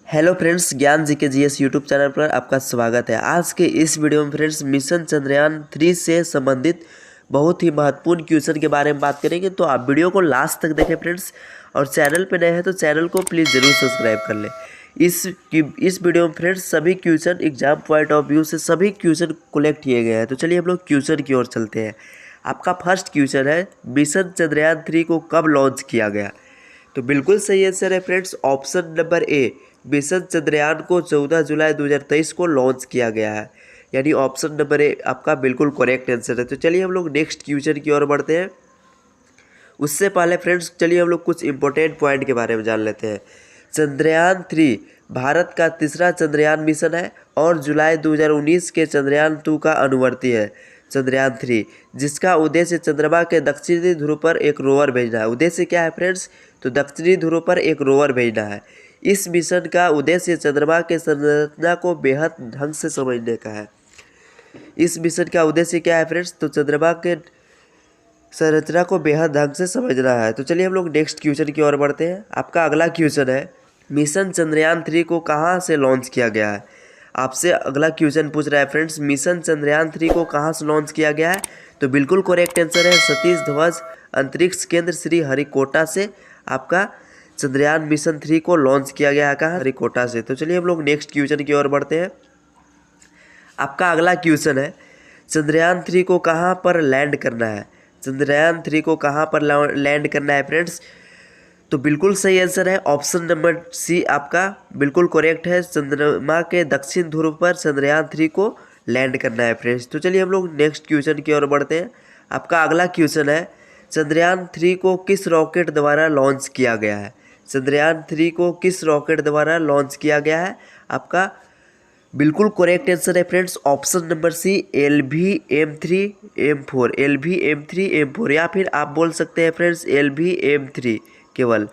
Hello friends, ज्ञान जी के GS YouTube channel पर आपका स्वागत है। आज के इस वीडियो में फ्रेंड्स मिशन चंद्रयान 3 से संबंधित बहुत ही महत्वपूर्ण क्वेश्चन के बारे में बात करेंगे। तो आप वीडियो को लास्ट तक देखें फ्रेंड्स, और चैनल पर नए हैं तो चैनल को प्लीज़ ज़रूर सब्सक्राइब कर लें। इस वीडियो में फ्रेंड्स सभी question exam point of view से सभी क्वेश्चन कलेक्ट किए गए हैं। तो चलिए हम लोग क्वेश्चन की ओर चलते हैं। आपका फर्स्ट क्वेश्चन है, मिशन चंद्रयान 3 को कब लॉन्च किया गया? तो बिल्कुल सही आंसर है friends, option number A. Mission Chandrayaan को 14 जुलाई 2023 को लॉन्च किया गया है, यानी ऑप्शन नंबर ए आपका बिल्कुल करेक्ट आंसर है। तो चलिए हम लोग नेक्स्ट क्वेश्चन की ओर बढ़ते हैं। उससे पहले फ्रेंड्स चलिए हम लोग कुछ इंपॉर्टेंट पॉइंट के बारे में जान लेते हैं। चंद्रयान 3 भारत का तीसरा चंद्रयान मिशन है और जुलाई 2019 के चंद्रयान 2 का अनुवर्ती है। चंद्रयान 3 जिसका उद्देश्य चंद्रमा के दक्षिणी ध्रुव पर एक रोवर भेजना है। उद्देश्य क्या है फ्रेंड्स? तो दक्षिणी ध्रुव पर एक रोवर भेजना है। इस मिशन का उद्देश्य चंद्रमा के संरचना को बेहद ढंग से समझने का है। इस मिशन का उद्देश्य क्या है फ्रेंड्स? तो चंद्रमा के संरचना को बेहद ढंग से समझना है। तो चलिए हम लोग नेक्स्ट क्वेश्चन की ओर बढ़ते हैं। आपका अगला क्वेश्चन है, मिशन चंद्रयान 3 को कहाँ से लॉन्च किया गया है? आपसे अगला क्वेश्चन पूछ रहा है फ्रेंड्स, मिशन चंद्रयान 3 को कहाँ से लॉन्च किया गया है? तो बिल्कुल करेक्ट आंसर है, सतीश धवन अंतरिक्ष केंद्र श्री हरिकोटा से आपका चंद्रयान मिशन 3 को लॉन्च किया गया है। कहाँ? हरिकोटा से। तो चलिए हम लोग नेक्स्ट क्वेश्चन की ओर बढ़ते हैं। आपका अगला क्वेश्चन है, चंद्रयान 3 को कहाँ पर लैंड करना है? चंद्रयान 3 को कहाँ पर लैंड करना है फ्रेंड्स? तो बिल्कुल सही आंसर है, ऑप्शन नंबर सी आपका बिल्कुल करेक्ट है। चंद्रमा के दक्षिण ध्रुव पर चंद्रयान 3 को लैंड करना है फ्रेंड्स। तो चलिए हम लोग नेक्स्ट क्वेश्चन की ओर बढ़ते हैं। आपका अगला क्वेश्चन है, चंद्रयान 3 को किस रॉकेट द्वारा लॉन्च किया गया है? चंद्रयान 3 को किस रॉकेट द्वारा लॉन्च किया गया है? आपका बिल्कुल करेक्ट आंसर है friends, option number C LVM-3M4। LVM-3M4 या फिर आप बोल सकते हैं फ्रेंड्स LVM-3, केवल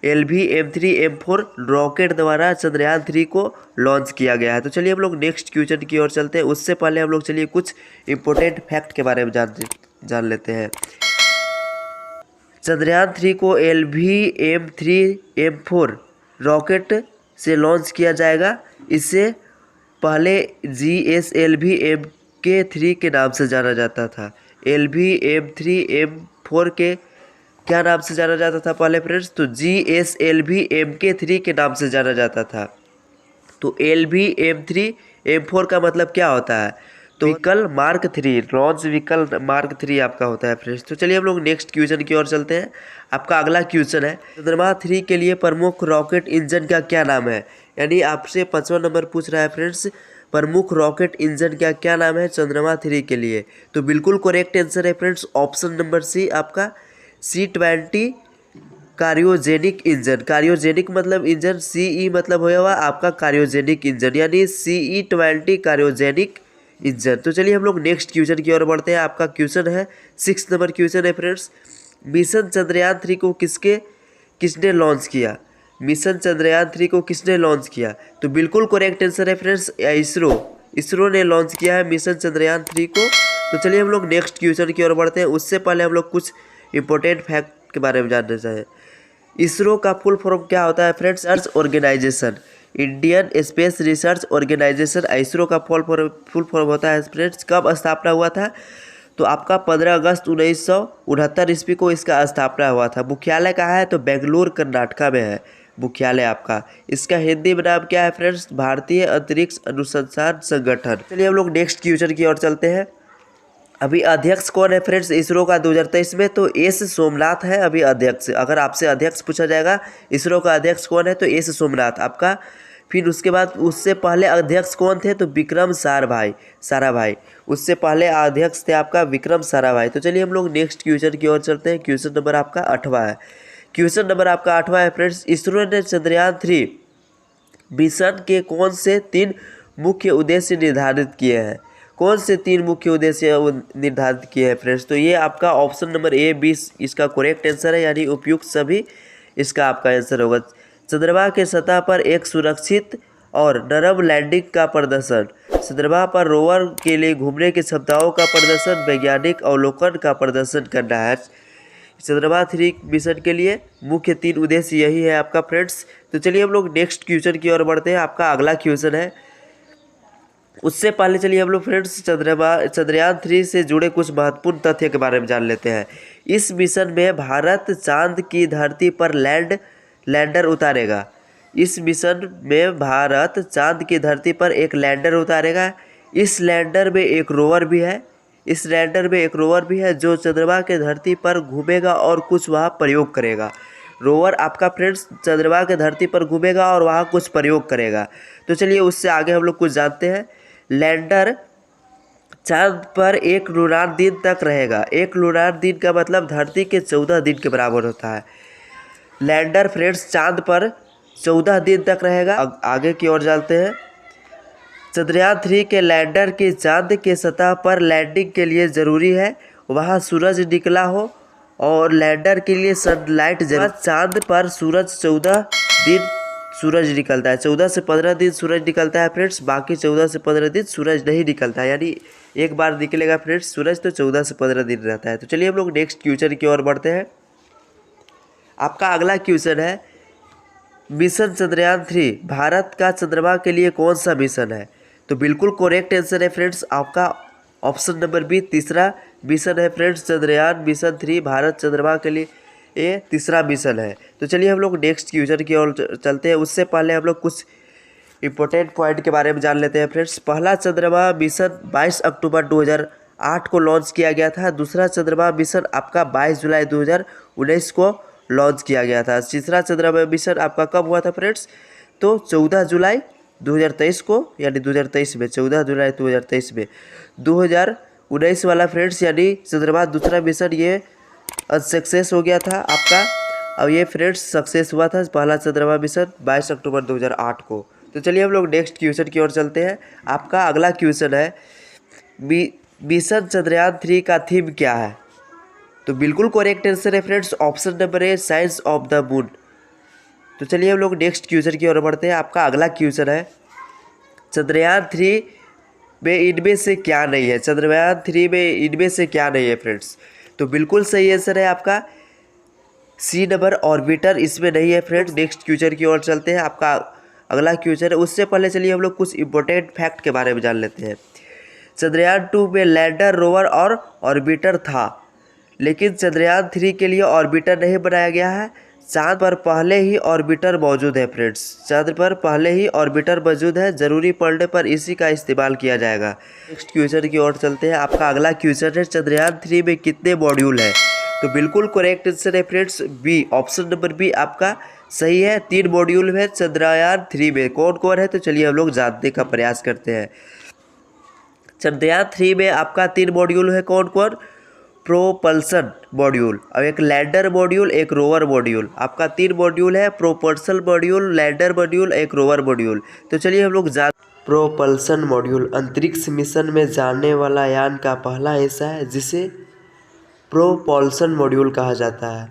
LVM-3M4 रॉकेट द्वारा चंद्रयान 3 को लॉन्च किया गया है। तो चलिए हम लोग नेक्स्ट क्वेश्चन की ओर चलते हैं। उससे पहले हम लोग चलिए कुछ इंपॉर्टेंट फैक्ट के बारे में जान लेते हैं। चंद्रयान 3 को LVM-3M4 रॉकेट से लॉन्च किया जाएगा। इसे पहले GSLV-MK3 के नाम से जाना जाता था। LVM-3M4 के क्या नाम से जाना जाता था पहले फ्रेंड्स? तो GSLV-MK3 के नाम से जाना जाता था। तो LVM-3M4 का मतलब क्या होता है? तो vehicle mark 3, launch vehicle mark 3 आपका होता है फ्रेंड्स। तो चलिए हम लोग नेक्स्ट क्वेश्चन की ओर चलते हैं। आपका अगला क्वेश्चन है, चंद्रमा 3 के लिए प्रमुख रॉकेट इंजन का क्या नाम है? यानी आपसे 5वां नंबर पूछ रहा है फ्रेंड्स, प्रमुख रॉकेट इंजन का क्या नाम है चंद्रमा 3 के लिए? तो बिल्कुल करेक्ट आंसर है फ्रेंड्स, ऑप्शन नंबर सी आपका C-20 कार्योजेनिक इंजन। कार्योजेनिक मतलब इंजन, CE मतलब हुआ आपका कार्योजेनिक इंजन, यानी CE-20 कार्योजेनिक इंजन। तो चलिए हम लोग नेक्स्ट क्वेश्चन की ओर बढ़ते हैं। आपका क्वेश्चन है 6 नंबर क्वेश्चन है फ्रेंड्स, मिशन चंद्रयान 3 को किसने लॉन्च किया? मिशन चंद्रयान 3 को किसने लॉन्च किया? तो बिल्कुल करेक्ट आंसर है फ्रेंड्स, इसरो ने लॉन्च किया है मिशन चंद्रयान 3 को। तो चलिए हम लोग नेक्स्ट क्वेश्चन की ओर बढ़ते हैं। उससे पहले हम लोग कुछ इंपॉर्टेंट फैक्ट के बारे में जानना चाहें। इसरो का फुल फॉर्म क्या होता है friends? Research organisation, Indian space research organisation ISRO का फुल फॉर्म होता है फ्रेंड्स। कब स्थापना हुआ था? तो आपका 15 अगस्त 1969 ईस्वी को इसका स्थापना हुआ था। मुख्यालय कहाँ है? तो बेंगलुरु कर्नाटका में है मुख्यालय आपका। इसका हिंदी में नाम क्या है फ्रेंड्स? भारतीय अंतरिक्ष अनुसंधान संगठन। चलिए हम लोग नेक्स्ट क्वेश्चन की ओर चलते हैं। अभी अध्यक्ष कौन है फ्रेंड्स इसरो का 2023 में? तो एस सोमनाथ है अभी अध्यक्ष। अगर आपसे अध्यक्ष पूछा जाएगा इसरो का अध्यक्ष कौन है, तो एस सोमनाथ आपका। फिर उसके बाद उससे पहले अध्यक्ष कौन थे? तो विक्रम साराभाई। उससे पहले अध्यक्ष थे आपका विक्रम साराभाई। तो चलिए हम लोग नेक्स्ट क्वेश्चन की ओर चलते हैं। क्वेश्चन नंबर आपका 8वां है। क्वेश्चन नंबर आपका 8वां है फ्रेंड्स, इसरो ने चंद्रयान 3 मिशन के कौन से 3 मुख्य उद्देश्य निर्धारित किए हैं? कौन से 3 मुख्य उद्देश्य निर्धारित किए हैं फ्रेंड्स? तो ये आपका ऑप्शन नंबर ए 20 इसका करेक्ट आंसर है, यानी उपयुक्त सभी इसका आपका आंसर होगा। चंद्रमा के सतह पर एक सुरक्षित और नरम लैंडिंग का प्रदर्शन, चंद्रमा पर रोवर के लिए घूमने की क्षमताओं का प्रदर्शन, वैज्ञानिक अवलोकन का प्रदर्शन करना है। चंद्रमा 3 मिशन के लिए मुख्य 3 उद्देश्य यही है आपका फ्रेंड्स। तो चलिए हम लोग नेक्स्ट क्वेश्चन की ओर बढ़ते हैं। आपका अगला क्वेश्चन है, उससे पहले चलिए हम लोग फ्रेंड्स चंद्रयान 3 से जुड़े कुछ महत्वपूर्ण तथ्य के बारे में जान लेते हैं। इस मिशन में भारत चांद की धरती पर लैंडर उतारेगा। इस मिशन में भारत चांद की धरती पर एक लैंडर उतारेगा। इस लैंडर में एक रोवर भी है जो चंद्रमा के धरती पर घूमेगा और कुछ वहाँ प्रयोग करेगा। रोवर आपका फ्रेंड्स चंद्रमा के धरती पर घूमेगा और वहाँ कुछ प्रयोग करेगा। तो चलिए उससे आगे हम लोग कुछ जानते हैं। लैंडर चांद पर एक लूनार दिन तक रहेगा। एक लूनार दिन का मतलब धरती के 14 दिन के बराबर होता है। लैंडर फ्रेंड्स चांद पर 14 दिन तक रहेगा। आगे की ओर जानते हैं। चंद्रयान 3 के लैंडर की चांद के सतह पर लैंडिंग के लिए ज़रूरी है वहाँ सूरज निकला हो और लैंडर के लिए सनलाइट जरूर। चांद पर सूरज 14 दिन सूरज निकलता है, 14 से 15 दिन सूरज निकलता है फ्रेंड्स। बाकी 14 से 15 दिन सूरज नहीं निकलता है, यानी एक बार निकलेगा फ्रेंड्स सूरज तो 14 से 15 दिन रहता है। तो चलिए हम लोग नेक्स्ट क्वेश्चन की ओर बढ़ते हैं। आपका अगला क्वेश्चन है, मिशन चंद्रयान 3 भारत का चंद्रमा के लिए कौन सा मिशन है? तो बिल्कुल करेक्ट आंसर है फ्रेंड्स आपका ऑप्शन नंबर बी, तीसरा मिशन है फ्रेंड्स। चंद्रयान मिशन 3 भारत चंद्रमा के लिए ये तीसरा मिशन है। तो चलिए हम लोग नेक्स्ट क्वेश्चन की ओर चलते हैं। उससे पहले हम लोग कुछ इंपॉर्टेंट पॉइंट के बारे में जान लेते हैं फ्रेंड्स। पहला चंद्रमा मिशन 22 अक्टूबर 2008 को लॉन्च किया गया था। दूसरा चंद्रमा मिशन आपका 22 जुलाई 2019 को लॉन्च किया गया था। तीसरा चंद्रमा मिशन आपका कब हुआ था फ्रेंड्स? तो 14 जुलाई 2023 को, यानी 2023 में 14 जुलाई 2023 में। 2019 वाला फ्रेंड्स यानी चंद्रमा दूसरा मिशन ये सक्सेस हो गया था आपका। अब ये फ्रेंड्स सक्सेस हुआ था पहला चंद्रमा मिशन 22 अक्टूबर 2008 को। तो चलिए हम लोग नेक्स्ट क्वेश्चन की ओर चलते हैं। आपका अगला क्वेश्चन है, मिशन चंद्रयान 3 का थीम क्या है? तो बिल्कुल करेक्ट आंसर है friends option number A, science of the moon. तो चलिए हम लोग नेक्स्ट क्वेश्चन की ओर बढ़ते हैं। आपका अगला क्वेश्चन है, चंद्रयान 3 में इनमें से क्या नहीं है? चंद्रयान 3 में इनमें से क्या नहीं है फ्रेंड्स? तो बिल्कुल सही आंसर है आपका सी नंबर, ऑर्बिटर इसमें नहीं है फ्रेंड्स। नेक्स्ट क्वेश्चन की ओर चलते हैं। आपका अगला क्वेश्चन है, उससे पहले चलिए हम लोग कुछ इंपॉर्टेंट फैक्ट के बारे में जान लेते हैं। चंद्रयान 2 में लैंडर, रोवर और ऑर्बिटर था, लेकिन चंद्रयान 3 के लिए ऑर्बिटर नहीं बनाया गया है। चांद पर पहले ही ऑर्बिटर मौजूद है फ्रेंड्स, चांद पर पहले ही ऑर्बिटर मौजूद है, ज़रूरी पड़ने पर इसी का इस्तेमाल किया जाएगा। नेक्स्ट क्वेश्चन की ओर चलते हैं। आपका अगला क्वेश्चन है, चंद्रयान 3 में कितने मॉड्यूल है? तो बिल्कुल करेक्ट आंसर है friends B, option number B आपका सही है। 3 मॉड्यूल है चंद्रयान 3 में। कौन कौन है? तो चलिए हम लोग जानने का प्रयास करते हैं। चंद्रयान 3 में आपका 3 मॉड्यूल है। कौन कौन? प्रोपल्सन मॉड्यूल, और एक लैंडर मॉड्यूल, एक रोवर मॉड्यूल। आपका 3 मॉड्यूल है, प्रोपल्सन मॉड्यूल, लैंडर मॉड्यूल, एक रोवर मॉड्यूल। तो चलिए हम लोग प्रोपल्सन मॉड्यूल अंतरिक्ष मिशन में जाने वाला यान का पहला हिस्सा है जिसे प्रोपल्सन मॉड्यूल कहा जाता है।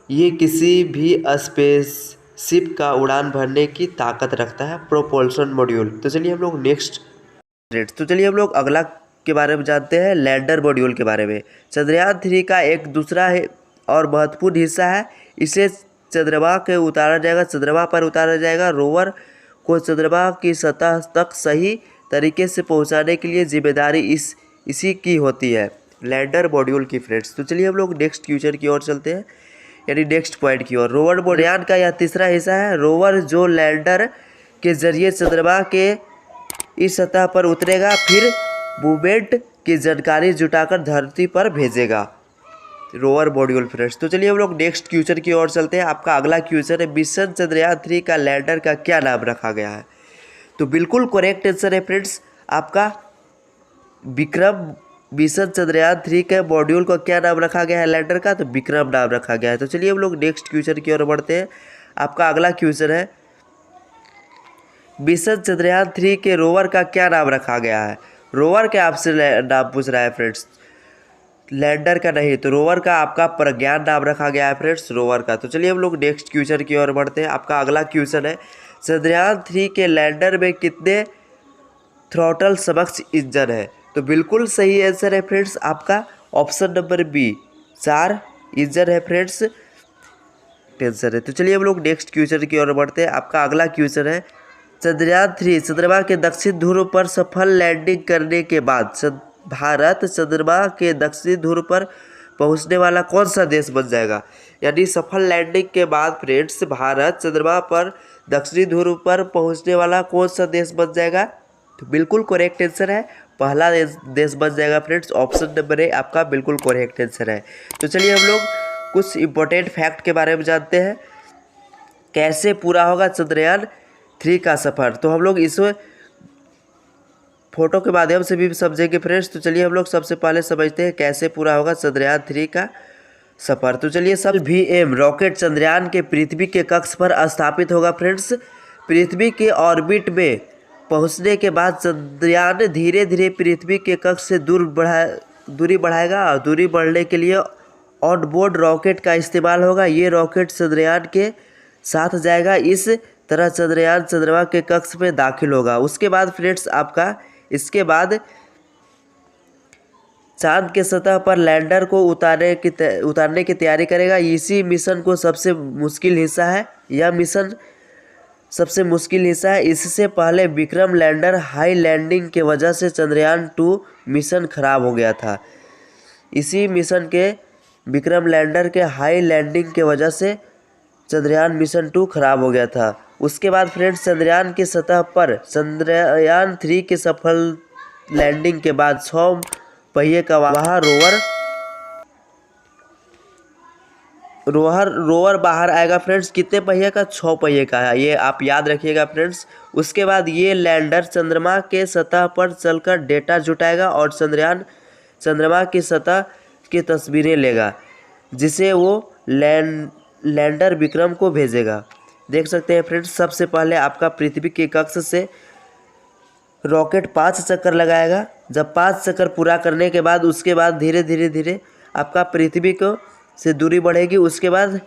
ये किसी भी स्पेसशिप का उड़ान भरने की ताकत रखता है, प्रोपल्सन मॉड्यूल। तो चलिए हम लोग नेक्स्ट तो चलिए हम लोग अगला के बारे में जानते हैं, लैंडर मॉड्यूल के बारे में। चंद्रयान 3 का एक दूसरा और महत्वपूर्ण हिस्सा है, इसे चंद्रमा पर उतारा जाएगा। रोवर को चंद्रमा की सतह तक सही तरीके से पहुंचाने के लिए जिम्मेदारी इसी की होती है, लैंडर मॉड्यूल की फ्रेंड्स। तो चलिए हम लोग नेक्स्ट क्वेश्चन की ओर चलते हैं, यानी नेक्स्ट पॉइंट की ओर। रोवर मॉड्यूल का यह तीसरा हिस्सा है। रोवर जो लैंडर के जरिए चंद्रमा के इस सतह पर उतरेगा, फिर मूवमेंट की जानकारी जुटाकर धरती पर भेजेगा, रोवर मॉड्यूल फ्रेंड्स। तो चलिए हम लोग नेक्स्ट क्वेश्चन की ओर चलते हैं। आपका अगला क्वेश्चन है, मिशन चंद्रयान 3 का लैंडर का क्या नाम रखा गया है? तो बिल्कुल करेक्ट आंसर है फ्रेंड्स आपका विक्रम। मिशन चंद्रयान 3 के मॉड्यूल को क्या नाम रखा गया है लैंडर का? तो विक्रम नाम रखा गया है। तो चलिए हम लोग नेक्स्ट क्वेश्चन की ओर बढ़ते हैं। आपका अगला क्वेश्चन है, मिशन चंद्रयान 3 के रोवर का क्या नाम रखा गया है? रोवर का आपसे नाम पूछ रहा है फ्रेंड्स, लैंडर का नहीं। तो रोवर का आपका प्रज्ञान नाम रखा गया है फ्रेंड्स, रोवर का। तो चलिए हम लोग नेक्स्ट क्वेश्चन की ओर बढ़ते हैं। आपका अगला क्वेश्चन है, चंद्रयान 3 के लैंडर में कितने थ्रॉटल सक्षम इंजन है? तो बिल्कुल सही आंसर है फ्रेंड्स आपका ऑप्शन नंबर बी, 4 ईजर है फ्रेंड्स, टेंसर है। तो चलिए हम लोग नेक्स्ट क्वेश्चन की ओर बढ़ते हैं। आपका अगला क्वेश्चन है, चंद्रयान-3 चंद्रमा के दक्षिण ध्रुव पर सफल लैंडिंग करने के बाद भारत चंद्रमा के दक्षिण ध्रुव पर पहुंचने वाला कौन सा देश बन जाएगा। यानी सफल लैंडिंग के बाद फ्रेंड्स भारत चंद्रमा पर दक्षिणी ध्रुव पर पहुंचने वाला कौन सा देश बन जाएगा। तो बिल्कुल करेक्ट आंसर है, पहला देश बन जाएगा फ्रेंड्स। ऑप्शन नंबर ए आपका बिल्कुल करेक्ट आंसर है। तो चलिए हम लोग कुछ इंपॉर्टेंट फैक्ट के बारे में जानते हैं। कैसे पूरा होगा चंद्रयान-3 का सफ़र, तो हम लोग इस फोटो के माध्यम से भी समझेंगे फ्रेंड्स। तो चलिए हम लोग सबसे पहले समझते हैं कैसे पूरा होगा चंद्रयान-3 का सफ़र। तो चलिए सब LVM रॉकेट चंद्रयान के पृथ्वी के कक्ष पर स्थापित होगा फ्रेंड्स। पृथ्वी के ऑर्बिट में पहुंचने के बाद चंद्रयान धीरे धीरे पृथ्वी के कक्ष से दूरी बढ़ाएगा और दूरी बढ़ने के लिए ऑनबोर्ड रॉकेट का इस्तेमाल होगा। ये रॉकेट चंद्रयान के साथ जाएगा। इस तरह चंद्रयान चंद्रमा के कक्ष में दाखिल होगा। उसके बाद फ्रेंड्स आपका इसके बाद चांद के सतह पर लैंडर को उतारने की तैयारी करेगा। इसी मिशन को सबसे मुश्किल हिस्सा है। यह मिशन सबसे मुश्किल हिस्सा है। इससे पहले विक्रम लैंडर हाई लैंडिंग के वजह से चंद्रयान-2 मिशन खराब हो गया था। इसी मिशन के विक्रम लैंडर के हाई लैंडिंग के वजह से चंद्रयान मिशन 2 खराब हो गया था। उसके बाद फ्रेंड्स चंद्रयान की सतह पर चंद्रयान-3 के सफल लैंडिंग के बाद 6 पहिए का वहाँ रोवर बाहर आएगा फ्रेंड्स। कितने पहिए का? 6 पहिए का है, ये आप याद रखिएगा फ्रेंड्स। उसके बाद ये लैंडर चंद्रमा के सतह पर चलकर डेटा जुटाएगा और चंद्रमा की सतह की तस्वीरें लेगा, जिसे वो लैंडर विक्रम को भेजेगा। देख सकते हैं फ्रेंड्स, सबसे पहले आपका पृथ्वी के कक्ष से रॉकेट 5 चक्कर लगाएगा। जब 5 चक्कर पूरा करने के बाद उसके बाद धीरे धीरे आपका पृथ्वी को से दूरी बढ़ेगी। उसके बाद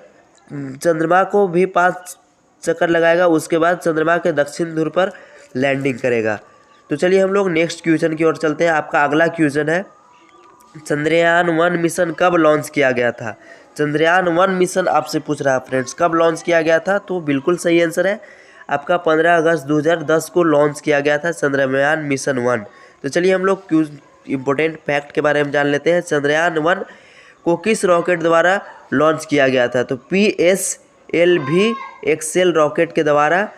चंद्रमा को भी 5 चक्कर लगाएगा। उसके बाद चंद्रमा के दक्षिण ध्रुव पर लैंडिंग करेगा। तो चलिए हम लोग नेक्स्ट क्वेश्चन की ओर चलते हैं। आपका अगला क्वेश्चन है, चंद्रयान-1 मिशन कब लॉन्च किया गया था। चंद्रयान-1 मिशन आपसे पूछ रहा है फ्रेंड्स, कब लॉन्च किया गया था। तो बिल्कुल सही आंसर है आपका 15 अगस्त 2010 को लॉन्च किया गया था चंद्रयान मिशन 1। तो चलिए हम लोग इम्पोर्टेंट फैक्ट के बारे में जान लेते हैं। चंद्रयान-1 को किस रॉकेट द्वारा लॉन्च किया गया था। तो PSLV एक्सेल रॉकेट के द्वारा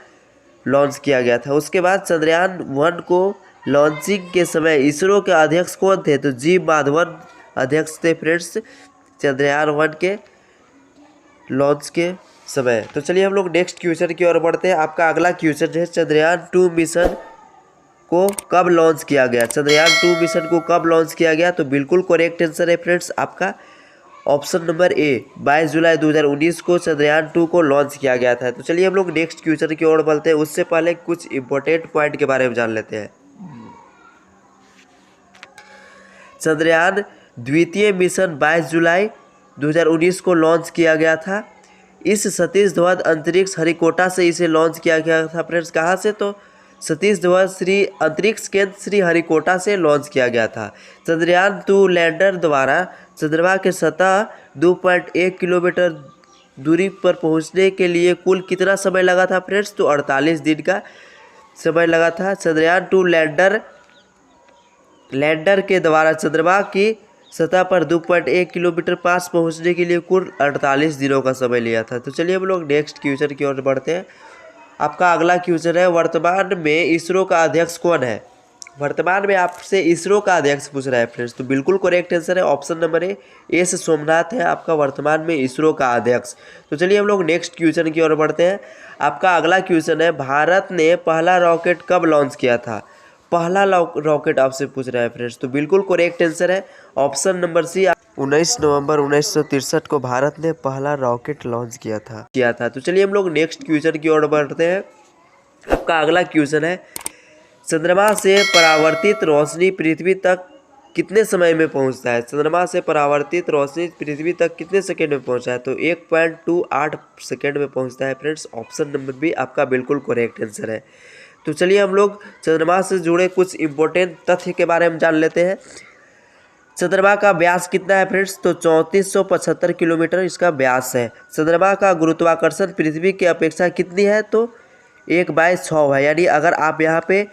लॉन्च किया गया था। उसके बाद चंद्रयान-1 को लॉन्चिंग के समय इसरो के अध्यक्ष कौन थे। तो जी माधवन अध्यक्ष थे फ्रेंड्स चंद्रयान-1 के लॉन्च के समय। तो चलिए हम लोग नेक्स्ट क्वेश्चन की ओर बढ़ते हैं। आपका अगला क्वेश्चन है, चंद्रयान-2 मिशन को कब लॉन्च किया गया। चंद्रयान-2 मिशन को कब लॉन्च किया गया। तो बिल्कुल करेक्ट आंसर है फ्रेंड्स आपका ऑप्शन नंबर ए, 22 जुलाई 2019 को चंद्रयान-2 को लॉन्च किया गया था। तो चलिए हम लोग नेक्स्ट क्वेश्चन की ओर बढ़ते हैं। उससे पहले कुछ इंपॉर्टेंट पॉइंट के बारे में जान लेते हैं। चंद्रयान द्वितीय मिशन 22 जुलाई 2019 को लॉन्च किया गया था। इस सतीश धवन अंतरिक्ष हरिकोटा से इसे लॉन्च किया गया था फ्रेंड्स। कहाँ से। तो सतीश धवन अंतरिक्ष केंद्र श्री हरिकोटा से लॉन्च किया गया था। चंद्रयान-2 लैंडर द्वारा चंद्रमा के सतह 2.1 किलोमीटर दूरी पर पहुंचने के लिए कुल कितना समय लगा था फ्रेंड्स। तो 48 दिन का समय लगा था। चंद्रयान-2 लैंडर के द्वारा चंद्रमा की सतह पर 2.1 किलोमीटर पास पहुंचने के लिए कुल 48 दिनों का समय लिया था। तो चलिए हम लोग नेक्स्ट क्वेश्चन की ओर बढ़ते हैं। आपका अगला क्वेश्चन है, वर्तमान में इसरो का अध्यक्ष कौन है। वर्तमान में आपसे इसरो का अध्यक्ष पूछ रहा है फ्रेंड्स। तो बिल्कुल करेक्ट आंसर है option number A, S Somnath है आपका वर्तमान में इसरो का अध्यक्ष। तो चलिए हम लोग नेक्स्ट क्वेश्चन की ओर बढ़ते हैं। आपका अगला क्वेश्चन है, भारत ने पहला रॉकेट कब लॉन्च किया था। पहला रॉकेट आपसे पूछ रहा है फ्रेंड्स। तो बिल्कुल करेक्ट आंसर है ऑप्शन नंबर सी, 19 नवंबर 1963 को भारत ने पहला रॉकेट लॉन्च किया था। तो चलिए हम लोग नेक्स्ट क्वेश्चन की ओर बढ़ते हैं। आपका अगला क्वेश्चन है, चंद्रमा से परावर्तित रोशनी पृथ्वी तक कितने समय में पहुंचता है। चंद्रमा से परावर्तित रोशनी पृथ्वी तक कितने सेकंड में पहुंचा है। तो 1.28 सेकंड में पहुंचता है फ्रेंड्स। ऑप्शन नंबर बी आपका बिल्कुल करेक्ट आंसर है। तो चलिए हम लोग चंद्रमा से जुड़े कुछ इम्पोर्टेंट तथ्य के बारे में जान लेते हैं। चंद्रमा का व्यास कितना है फ्रेंड्स? तो 3475 किलोमीटर इसका व्यास है। चंद्रमा का गुरुत्वाकर्षण पृथ्वी की अपेक्षा कितनी है? तो 1/6 है। यानी अगर आप यहाँ पे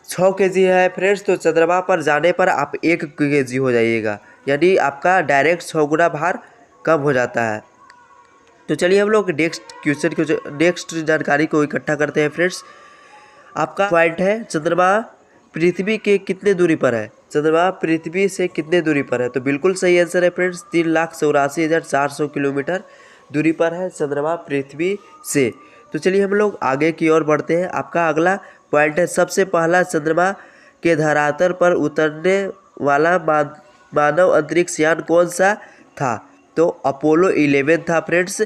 6 kg है फ्रेंड्स, तो चंद्रमा पर जाने पर आप 1 kg हो जाइएगा, यानी आपका डायरेक्ट 6 गुना भार कम हो जाता है। तो चलिए हम लोग नेक्स्ट जानकारी को इकट्ठा करते हैं फ्रेंड्स। आपका पॉइंट है, चंद्रमा पृथ्वी के कितने दूरी पर है? चंद्रमा पृथ्वी से कितने दूरी पर है? तो बिल्कुल सही आंसर है फ्रेंड्स, 3,84,400 किलोमीटर दूरी पर है चंद्रमा पृथ्वी से। तो चलिए हम लोग आगे की ओर बढ़ते हैं। आपका अगला पॉइंट है, सबसे पहला चंद्रमा के धरातल पर उतरने वाला मानव अंतरिक्ष यान कौन सा था? तो अपोलो 11 था फ्रेंड्स,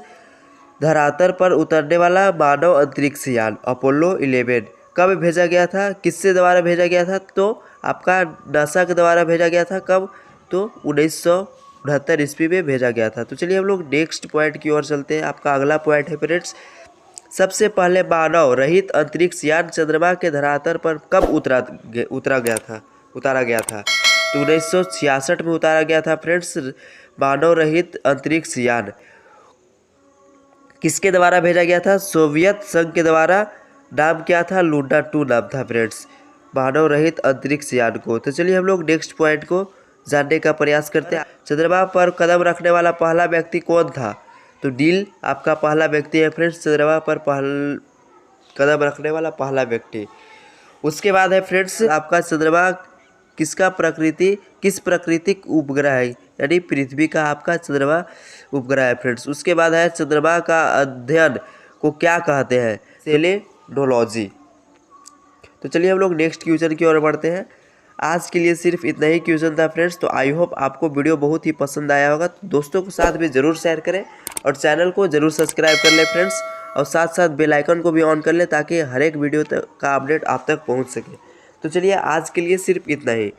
धरातल पर उतरने वाला मानव अंतरिक्ष यान अपोलो 11 कब भेजा गया था? किससे द्वारा भेजा गया था? तो आपका नासा के द्वारा भेजा गया था। कब? तो 1969 ईस्वी में भेजा गया था। तो चलिए हम लोग नेक्स्ट पॉइंट की ओर चलते हैं। आपका अगला पॉइंट है फ्रेंड्स, सबसे पहले मानव रहित अंतरिक्ष यान चंद्रमा के धरातल पर कब उतारा गया था? तो 1966 में उतारा गया था फ्रेंड्स। मानव रहित अंतरिक्ष यान किसके द्वारा भेजा गया था? सोवियत संघ के द्वारा। नाम क्या था? लूना 2 नाम था फ्रेंड्स, मानव रहित अंतरिक्ष यान को। तो चलिए हम लोग नेक्स्ट पॉइंट को जानने का प्रयास करते हैं। चंद्रमा पर कदम रखने वाला पहला व्यक्ति कौन था? तो नील आपका पहला व्यक्ति है फ्रेंड्स, चंद्रमा पर कदम रखने वाला पहला व्यक्ति। उसके बाद है फ्रेंड्स आपका चंद्रमा किस प्राकृतिक उपग्रह है? यानी पृथ्वी का आपका चंद्रमा उपग्रह है फ्रेंड्स। उसके बाद है चंद्रमा का अध्ययन को क्या कहते हैं? सेलेनोलॉजी। तो चलिए हम लोग नेक्स्ट क्वेश्चन की ओर बढ़ते हैं। आज के लिए सिर्फ इतना ही क्वेश्चन था फ्रेंड्स। तो आई होप आपको वीडियो बहुत ही पसंद आया होगा। तो दोस्तों के साथ भी ज़रूर शेयर करें और चैनल को ज़रूर सब्सक्राइब कर लें फ्रेंड्स, और साथ साथ बेल आइकन को भी ऑन कर लें ताकि हर एक वीडियो का अपडेट आप तक पहुंच सके। तो चलिए आज के लिए सिर्फ इतना ही।